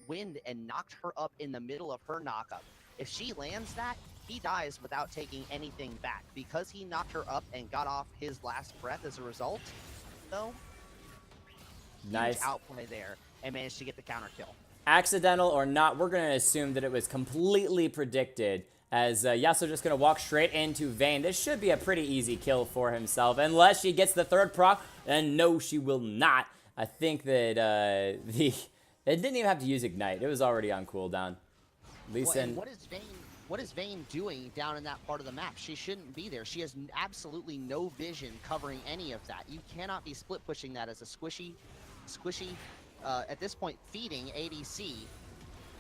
Speaker 2: wind and knocked her up in the middle of her knockup. If she lands that, he dies without taking anything back. Because he knocked her up and got off his last breath as a result, though,
Speaker 1: nice
Speaker 2: huge outplay there, and managed to get the counter kill.
Speaker 1: Accidental or not, we're going to assume that it was completely predicted, as Yasuo just going to walk straight into Vayne. This should be a pretty easy kill for himself, unless she gets the third proc, and no, she will not. I think that it didn't even have to use Ignite. It was already on cooldown. Lee Sin.
Speaker 2: What is Vayne doing down in that part of the map? She shouldn't be there. She has absolutely no vision covering any of that. You cannot be split pushing that as a squishy, at this point, feeding ADC.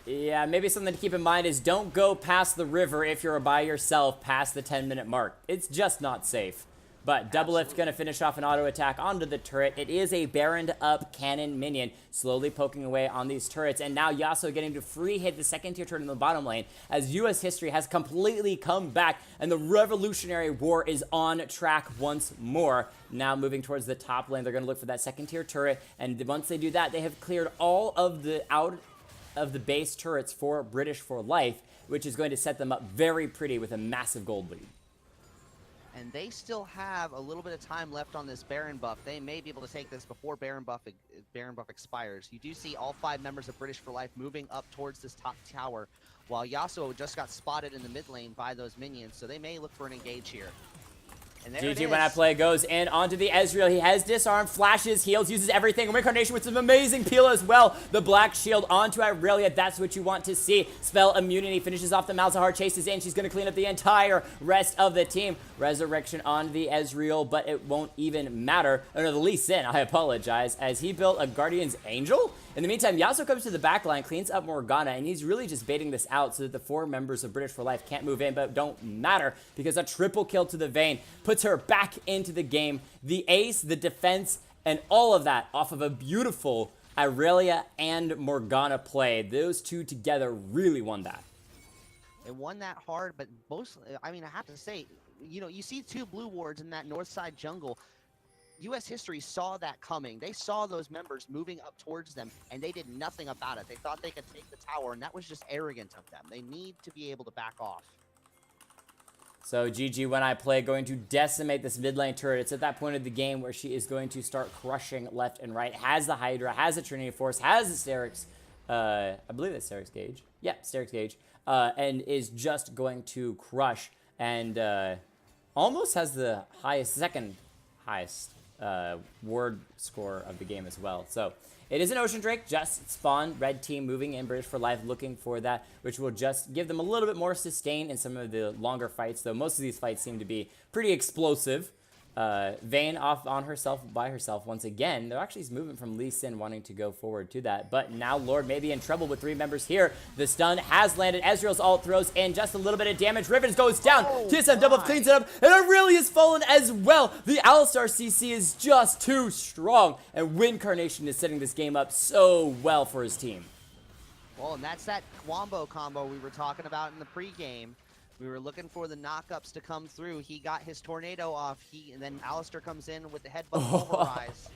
Speaker 1: Yeah, maybe something to keep in mind is don't go past the river if you're by yourself past the 10-minute mark. It's just not safe. But Doublelift going to finish off an auto attack onto the turret. It is a Baroned up cannon minion slowly poking away on these turrets. And now Yasuo getting to free hit the second tier turret in the bottom lane as US history has completely come back and the Revolutionary War is on track once more. Now moving towards the top lane, they're going to look for that second tier turret. And once they do that, they have cleared all of the out of the base turrets for British for Life, which is going to set them up very pretty with a massive gold lead.
Speaker 2: And they still have a little bit of time left on this Baron buff. They may be able to take this before Baron buff expires. You do see all 5 members of British for Life moving up towards this top tower, while Yasuo just got spotted in the mid lane by those minions, so they may look for an engage here. And there
Speaker 1: GG when I play goes in onto the Ezreal. He has disarm, flashes, heals, uses everything. Reincarnation with some amazing peel as well. The Black Shield onto Irelia. That's what you want to see. Spell immunity finishes off the Malzahar, chases in. She's going to clean up the entire rest of the team. Resurrection on the Ezreal, but it won't even matter. Oh, no, the Lee Sin, I apologize, as he built a Guardian's Angel. In the meantime, Yasuo comes to the back line, cleans up Morgana, and he's really just baiting this out so that the 4 members of British for Life can't move in, but don't matter because a triple kill to the Vayne puts her back into the game. The ace, the defense, and all of that off of a beautiful Irelia and Morgana play. Those two together really won that.
Speaker 2: It won that hard, but mostly, I mean, I have to say, you know, you see 2 blue wards in that north side jungle. U.S. history saw that coming. They saw those members moving up towards them, and they did nothing about it. They thought they could take the tower, and that was just arrogant of them. They need to be able to back off.
Speaker 1: So GG when I play going to decimate this mid lane turret. It's at that point of the game where she is going to start crushing left and right. Has the Hydra, has the Trinity Force, has the Sterix, I believe that's Sterix Gauge. Yeah, Sterix Gauge. And is just going to crush and almost has the second highest ward score of the game as well. So it is an Ocean Drake, just spawned. Red team moving in, British for Life looking for that, which will just give them a little bit more sustain in some of the longer fights, though most of these fights seem to be pretty explosive. Vayne off on herself by herself once again. They're actually moving from Lee Sin wanting to go forward to that, but now Lord may be in trouble with 3 members here. The stun has landed. Ezreal's ult throws in just a little bit of damage. Riven goes down. TSM double cleans it up, and Aurelia's fallen as well. The Alistar CC is just too strong, and Wincarnation is setting this game up so well for his team.
Speaker 2: Well, and that's that Wombo combo we were talking about in the pregame. We were looking for the knockups to come through. He got his tornado off. And then Alistar comes in with the headbutt pulverize.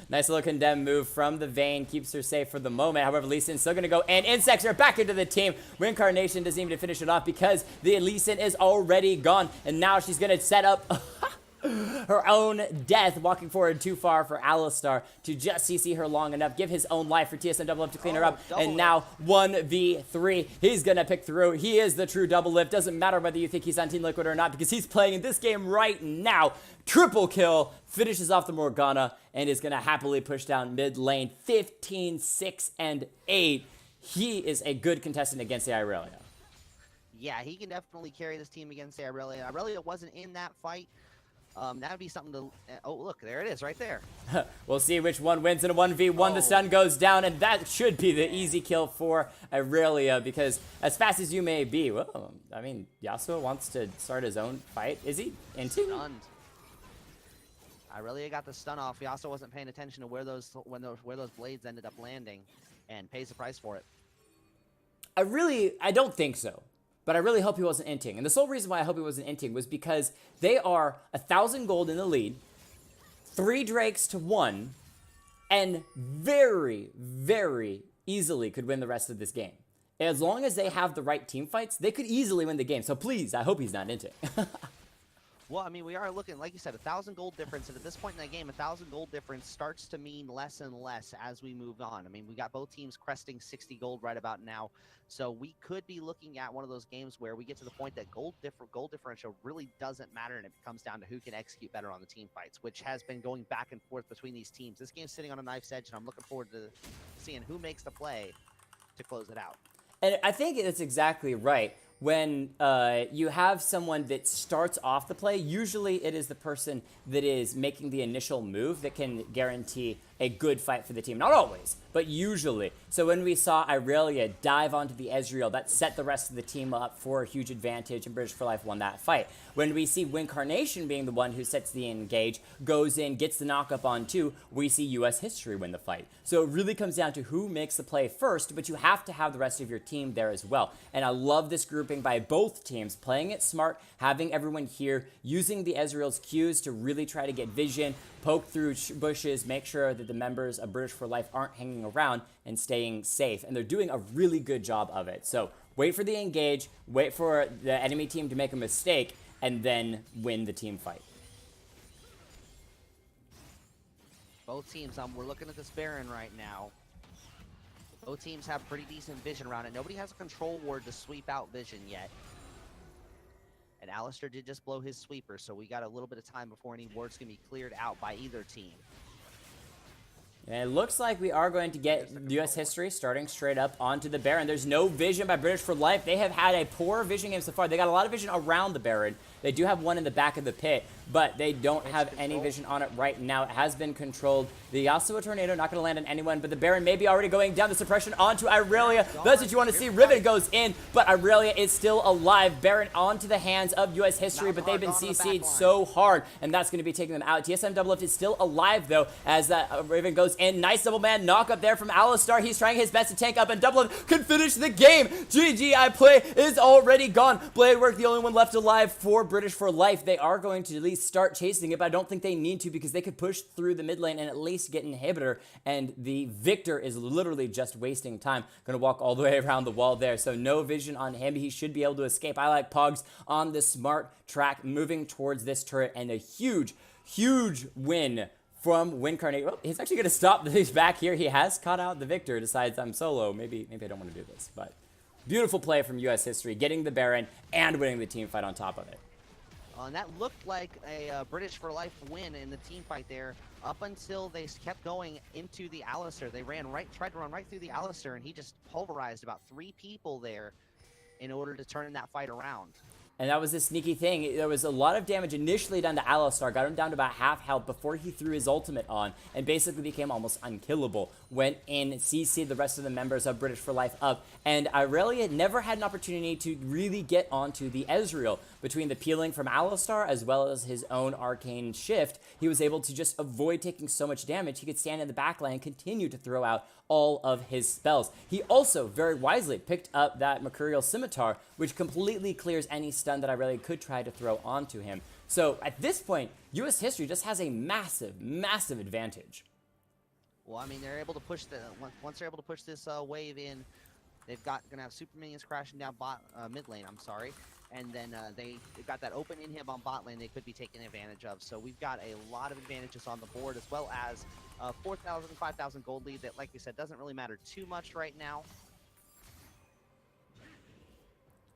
Speaker 1: Nice little condemn move from the Vayne. Keeps her safe for the moment. However, Lee Sin's still going to go and insects her back into the team. Reincarnation doesn't even finish it off because the Lee Sin is already gone. And now she's going to set up her own death, walking forward too far for Alistar to just CC her long enough, give his own life for TSM Double Lift to clean her up, and now 1v3. He's gonna pick through. He is the true Double Lift. Doesn't matter whether you think he's on Team Liquid or not, because he's playing in this game right now. Triple kill, finishes off the Morgana, and is gonna happily push down mid lane. 15, 6, and 8. He is a good contestant against the Irelia.
Speaker 2: Yeah, he can definitely carry this team against the Irelia. Irelia wasn't in that fight. That would be something to... Oh, look, there it is right there.
Speaker 1: We'll see which one wins in a 1v1. The stun goes down, and that should be the easy kill for Irelia, because as fast as you may be, well, I mean, Yasuo wants to start his own fight. Is he into?
Speaker 2: Stunned. Irelia got the stun off. He also wasn't paying attention to where those blades ended up landing, and pays the price for it.
Speaker 1: I don't think so. But I really hope he wasn't inting. And the sole reason why I hope he wasn't inting was because they are 1,000 gold in the lead, 3 Drakes to 1, and very, very easily could win the rest of this game. As long as they have the right team fights, they could easily win the game. So please, I hope he's not inting.
Speaker 2: Well, I mean, we are looking, like you said, 1,000 gold difference, and at this point in the game, 1,000 gold difference starts to mean less and less as we move on. I mean, we got both teams cresting 60 gold right about now, so we could be looking at one of those games where we get to the point that gold differential really doesn't matter, and it comes down to who can execute better on the team fights, which has been going back and forth between these teams. This game's sitting on a knife's edge, and I'm looking forward to seeing who makes the play to close it out.
Speaker 1: And I think it's exactly right. When you have someone that starts off the play, usually it is the person that is making the initial move that can guarantee a good fight for the team. Not always, but usually. So when we saw Irelia dive onto the Ezreal, that set the rest of the team up for a huge advantage, and British for Life won that fight. When we see Wincarnation being the one who sets the engage, goes in, gets the knock-up on 2, we see US History win the fight. So it really comes down to who makes the play first, but you have to have the rest of your team there as well. And I love this grouping by both teams, playing it smart, having everyone here, using the Ezreal's Qs to really try to get vision, poke through bushes, make sure that the members of British for Life aren't hanging around, and staying safe. And they're doing a really good job of it. So wait for the engage, wait for the enemy team to make a mistake, and then win the team fight.
Speaker 2: Both teams, we're looking at this Baron right now. Both teams have pretty decent vision around it. Nobody has a control ward to sweep out vision yet. And Alistar did just blow his sweeper, so we got a little bit of time before any wards can be cleared out by either team.
Speaker 1: And it looks like we are going to get US History starting straight up onto the Baron. There's no vision by British for Life. They have had a poor vision game so far. They got a lot of vision around the Baron. They do have one in the back of the pit, but they don't have any vision on it right now. It has been controlled. The Yasuo Tornado not going to land on anyone, but the Baron may be already going down the suppression onto Irelia. That's what you want to see. Riven goes in, but Irelia is still alive. Baron onto the hands of US History, but they've been CC'd so hard, and that's going to be taking them out. TSM Double Lift is still alive, though, as that Riven goes in. Nice double man knock up there from Alistar. He's trying his best to tank up, and Double Lift can finish the game. GG, play is already gone. Bladework, the only one left alive for British for Life. They are going to at least start chasing it, but I don't think they need to, because they could push through the mid lane and at least get inhibitor, and the Victor is literally just wasting time. Gonna walk all the way around the wall there, so no vision on him. He should be able to escape. I like Pogs on the smart track, moving towards this turret, and a huge, huge win from Wincarnate. Oh, he's actually gonna stop. He's back here. He has caught out the Victor, decides I'm solo. Maybe I don't want to do this, but beautiful play from US History, getting the Baron and winning the team fight on top of it.
Speaker 2: And that looked like a British for Life win in the team fight there, up until they kept going into the Alistar. They tried to run right through the Alistar, and he just pulverized about 3 people there in order to turn that fight around.
Speaker 1: And that was the sneaky thing. There was a lot of damage initially done to Alistar, got him down to about half health before he threw his ultimate on, and basically became almost unkillable. Went in, CC'd the rest of the members of British for Life up, and Irelia never had an opportunity to really get onto the Ezreal. Between the peeling from Alistar as well as his own arcane shift, he was able to just avoid taking so much damage. He could stand in the backline and continue to throw out all of his spells. He also very wisely picked up that Mercurial Scimitar, which completely clears any stun that I really could try to throw onto him. So at this point, US History just has a massive, massive advantage.
Speaker 2: Well, I mean, they're able to push once they're able to push this wave in, gonna have super minions crashing down mid lane. I'm sorry, and then they got that open inhib on bot lane they could be taking advantage of. So we've got a lot of advantages on the board, as well as 4,000, 5,000 gold lead that, like we said, doesn't really matter too much right now.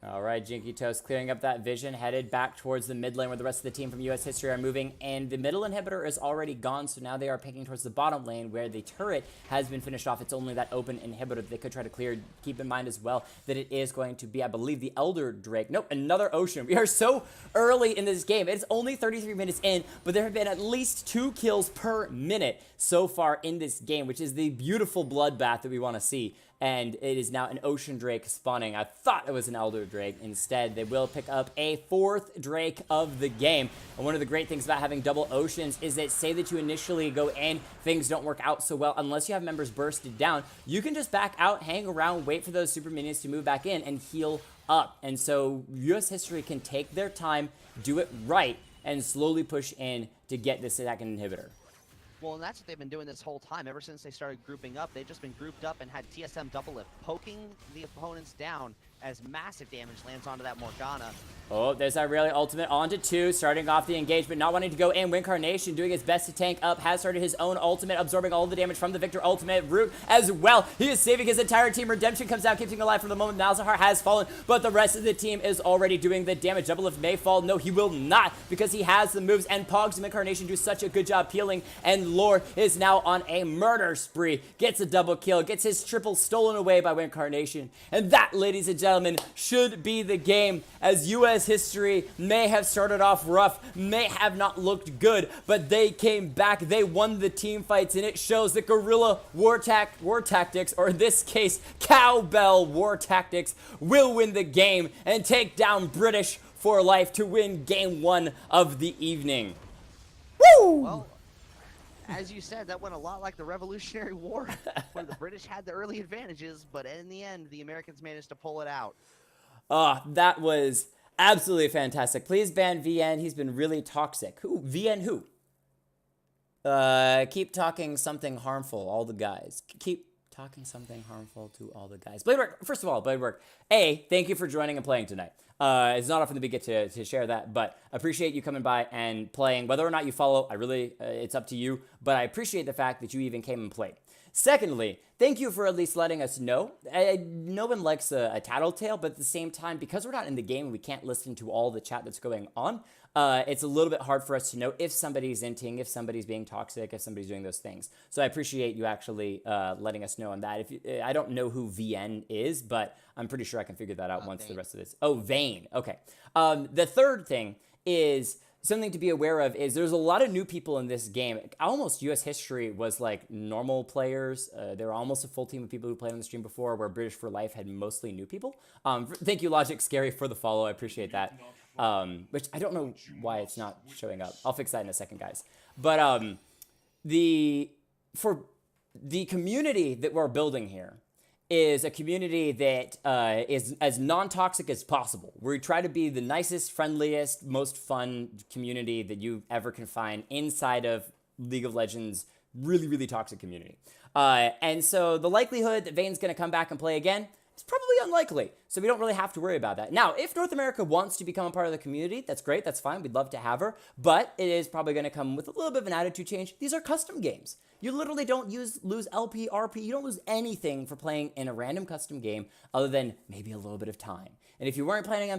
Speaker 1: All right, Jinky Toast clearing up that vision, headed back towards the mid lane where the rest of the team from US History are moving, and the middle inhibitor is already gone, so now they are picking towards the bottom lane where the turret has been finished off. It's only that open inhibitor that they could try to clear. Keep in mind as well that it is going to be, I believe, the Elder Drake. Nope, another Ocean. We are so early in this game. It's only 33 minutes in, but there have been at least 2 kills per minute so far in this game, which is the beautiful bloodbath that we want to see. And it is now an Ocean Drake spawning. I thought it was an Elder Drake. Instead, they will pick up a 4th Drake of the game. And one of the great things about having double Oceans is that, say that you initially go in, things don't work out so well, unless you have members bursted down, you can just back out, hang around, wait for those super minions to move back in, and heal up. And so US History can take their time, do it right, and slowly push in to get this second inhibitor.
Speaker 2: Well, and that's what they've been doing this whole time. Ever since they started grouping up, they've just been grouped up and had TSM double lift, poking the opponents down as massive damage lands onto that Morgana.
Speaker 1: Oh, there's that Aurelia ultimate onto 2, starting off the engagement, not wanting to go in. Wincarnation doing his best to tank up, has started his own ultimate, absorbing all the damage from the Victor ultimate. Root as well. He is saving his entire team. Redemption comes out, keeping alive for the moment. Malzahar has fallen, but the rest of the team is already doing the damage. Double Lift may fall. No, he will not, because he has the moves, and Pogs and Wincarnation do such a good job peeling, and Lore is now on a murder spree. Gets a double kill, gets his triple stolen away by Wincarnation. And that, ladies and gentlemen, should be the game, as US History may have started off rough, may have not looked good, but they came back, they won the team fights, and it shows that guerrilla war tactics, or in this case, cowbell war tactics, will win the game and take down British for life to win game 1 of the evening. Woo!
Speaker 2: Well, as you said, that went a lot like the Revolutionary War, where the British had the early advantages, but in the end, the Americans managed to pull it out.
Speaker 1: That was absolutely fantastic. Please ban VN. He's been really toxic. Who? VN who? Keep talking something harmful, all the guys. Keep talking something harmful to all the guys. Bladework, first of all, Bladework, thank you for joining and playing tonight. It's not often that we get to share that, but appreciate you coming by and playing. Whether or not you follow, I really, it's up to you, but I appreciate the fact that you even came and played. Secondly, thank you for at least letting us know. No one likes a tattletale, but at the same time, because we're not in the game and we can't listen to all the chat that's going on, it's a little bit hard for us to know if somebody's inting, if somebody's being toxic, if somebody's doing those things. So I appreciate you actually letting us know on that. I don't know who VN is, but I'm pretty sure I can figure that out once
Speaker 2: Vayne.
Speaker 1: the rest of this. Oh, Vayne. Okay. The third thing is something to be aware of is there's a lot of new people in this game. Almost US History was like normal players. There were almost a full team of people who played on the stream before, where British for Life had mostly new people. Thank you, Logic Scary, for the follow. I appreciate that. Which I don't know why it's not showing up. I'll fix that in a second, guys. But for the community that we're building here is a community that is as non-toxic as possible. We try to be the nicest, friendliest, most fun community that you ever can find inside of League of Legends' really, really toxic community. And so the likelihood that Vayne's going to come back and play again is probably unlikely. So we don't really have to worry about that. Now, if North America wants to become a part of the community, that's great, that's fine. We'd love to have her. But it is probably going to come with a little bit of an attitude change. These are custom games. You literally don't lose LP, RP. You don't lose anything for playing in a random custom game other than maybe a little bit of time. And if you weren't planning on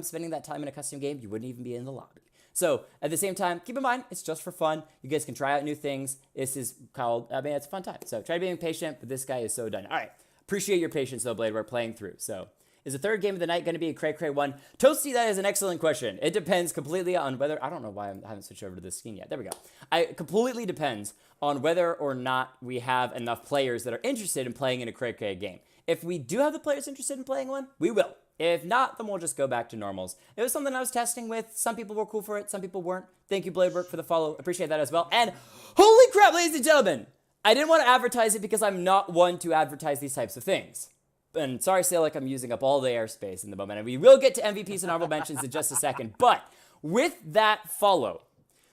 Speaker 1: spending that time in a custom game, you wouldn't even be in the lobby. So at the same time, keep in mind, it's just for fun. You guys can try out new things. This is called, it's a fun time. So try being patient, but this guy is so done. All right. Appreciate your patience though, Blade. We're playing through. So is the third game of the night going to be a Cray Cray one? Toasty, that is an excellent question. It depends completely on whether, I don't know why I haven't switched over to this skin yet. There we go. It completely depends on whether or not we have enough players that are interested in playing in a Cray Cray game. If we do have the players interested in playing one, we will. If not, then we'll just go back to normals. It was something I was testing with. Some people were cool for it. Some people weren't. Thank you, Bladework, for the follow. Appreciate that as well. And holy crap, ladies and gentlemen, I didn't want to advertise it because I'm not one to advertise these types of things. And sorry, Salic, I'm using up all the airspace in the moment. And we will get to MVPs and honorable mentions in just a second. But with that follow,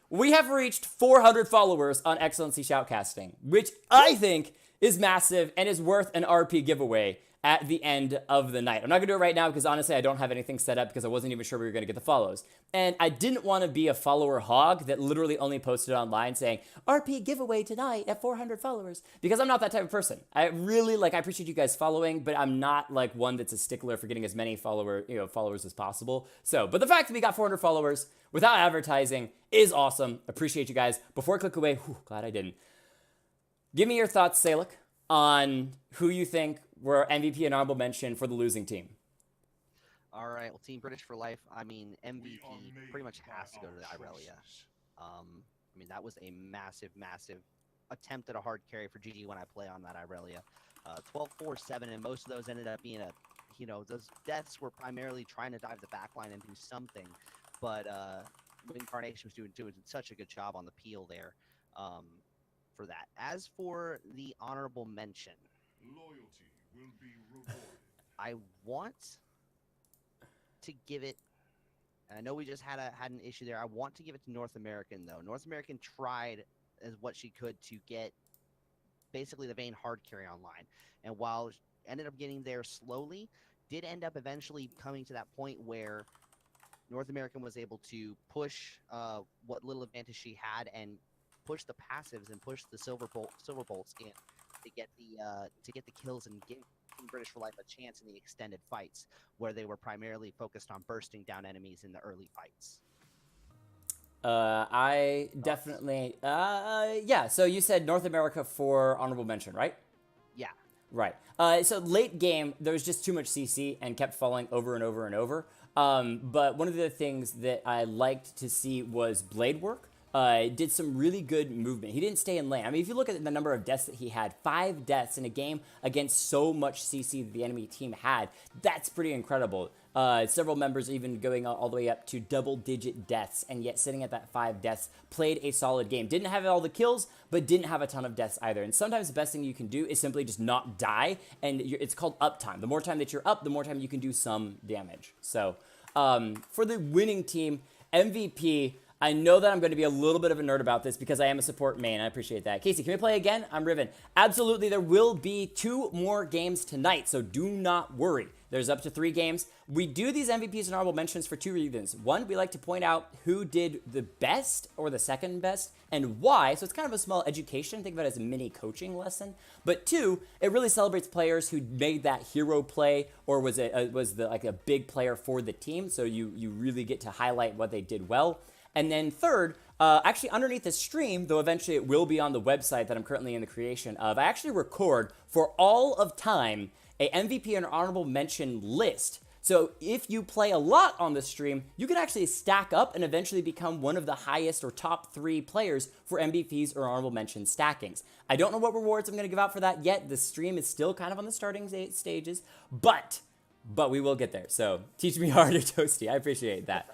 Speaker 1: we have reached 400 followers on XLNC Shoutcasting, which I think is massive and is worth an RP giveaway. at the end of the night. I'm not going to do it right now because honestly, I don't have anything set up because I wasn't even sure we were going to get the follows. And I didn't want to be a follower hog that literally only posted online saying, RP giveaway tonight at 400 followers, because I'm not that type of person. I really, I appreciate you guys following, but I'm not like one that's a stickler for getting as many followers as possible. So, but the fact that we got 400 followers without advertising is awesome. Appreciate you guys. Before I click away, glad I didn't. Give me your thoughts, Salik, on who you think were MVP and honorable mention for the losing team.
Speaker 2: All right, well, Team British for life. I mean, MVP pretty much has to go to the Irelia. I mean, that was a massive, massive attempt at a hard carry for GG when I play on that Irelia. 12-4-7, and most of those ended up being those deaths were primarily trying to dive the backline and do something, but Incarnation was doing such a good job on the peel there for that. As for the honorable mention, loyalty will be rewarded. I want to give it, and I know we just had an issue there. I want to give it to North American, though. North American tried as what she could to get basically the Vayne hard carry online, and while ended up getting there slowly, did end up eventually coming to that point where North American was able to push what little advantage she had and push the passives and push the silver bolts in to get the kills and give British for Life a chance in the extended fights, where they were primarily focused on bursting down enemies in the early fights.
Speaker 1: I definitely, yeah. So you said North America for honorable mention, right?
Speaker 2: Yeah.
Speaker 1: Right. So late game, there was just too much CC and kept falling over and over and over. But one of the things that I liked to see was blade work. Did some really good movement. He didn't stay in lane. I mean, if you look at the number of deaths that he had, 5 deaths in a game against so much CC that the enemy team had, that's pretty incredible. Several members even going all the way up to double-digit deaths, and yet sitting at that 5 deaths, played a solid game. Didn't have all the kills, but didn't have a ton of deaths either. And sometimes the best thing you can do is simply just not die, and it's called uptime. The more time that you're up, the more time you can do some damage. So, for the winning team, MVP... I know that I'm going to be a little bit of a nerd about this because I am a support main. I appreciate that. Casey, can we play again? I'm Riven. Absolutely, there will be 2 more games tonight, so do not worry. There's up to 3 games. We do these MVPs and honorable mentions for 2 reasons. One, we like to point out who did the best or the second best and why. So it's kind of a small education. Think of it as a mini coaching lesson. But 2, it really celebrates players who made that hero play or was a big player for the team. So you really get to highlight what they did well. And then third, actually underneath the stream, though eventually it will be on the website that I'm currently in the creation of, I actually record for all of time a MVP and honorable mention list. So if you play a lot on the stream, you can actually stack up and eventually become one of the highest or top 3 players for MVPs or honorable mention stackings. I don't know what rewards I'm going to give out for that yet. The stream is still kind of on the starting stages, but we will get there. So teach me harder, Toasty. I appreciate that.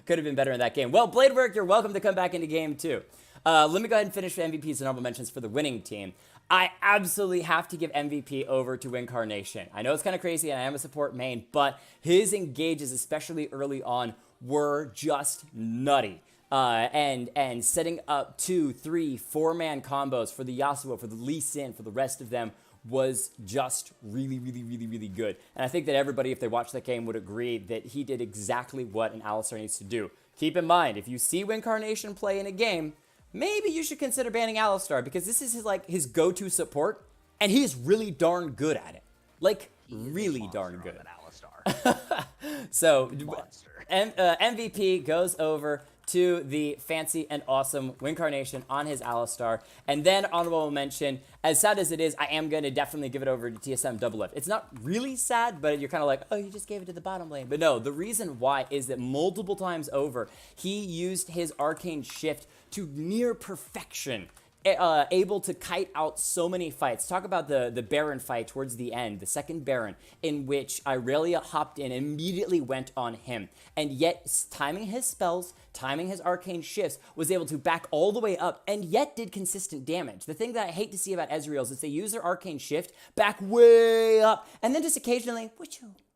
Speaker 1: Could have been better in that game. Well, Bladework, you're welcome to come back into game 2. Let me go ahead and finish the MVPs and honorable mentions for the winning team. I absolutely have to give MVP over to Incarnation. I know it's kind of crazy, and I am a support main, but his engages, especially early on, were just nutty. And setting up 2, 3, 4-man combos for the Yasuo, for the Lee Sin, for the rest of them was just really, really, really, really good. And I think that everybody, if they watch that game, would agree that he did exactly what an Alistar needs to do. Keep in mind, if you see Incarnation play in a game, maybe you should consider banning Alistar, because this is his go-to support, and he is really darn good at it. Like, really darn good. So, MVP goes over to the fancy and awesome Wincarnation on his Alistar. And then honorable mention, as sad as it is, I am going to definitely give it over to TSM Double Lift. It's not really sad, but you're kind of like, oh, you just gave it to the bottom lane. But no, the reason why is that multiple times over, he used his Arcane Shift to near perfection, able to kite out so many fights. Talk about the Baron fight towards the end, the second Baron, in which Irelia hopped in and immediately went on him. And yet, timing his spells, timing his arcane shifts, was able to back all the way up and yet did consistent damage. The thing that I hate to see about Ezreal's is they use their arcane shift back way up and then just occasionally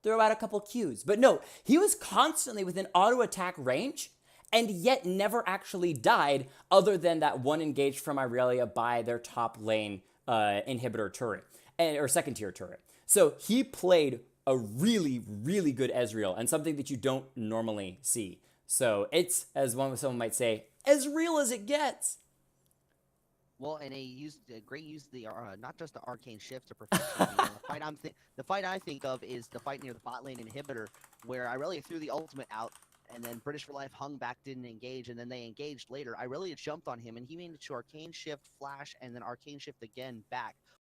Speaker 1: throw out a couple Qs. But no, he was constantly within auto attack range and yet never actually died, other than that one engage from Irelia by their top lane inhibitor turret. and or second tier turret. So he played a really, really good Ezreal, and something that you don't normally see. So it's, as someone might say, as real as it gets.
Speaker 2: Well, and they used great use of the not just the arcane shift to perfection. The fight I think of is the fight near the bot lane inhibitor, where I really threw the ultimate out, and then British for Life hung back, didn't engage, and then they engaged later. I really jumped on him, and he managed to arcane shift, flash, and then arcane shift again back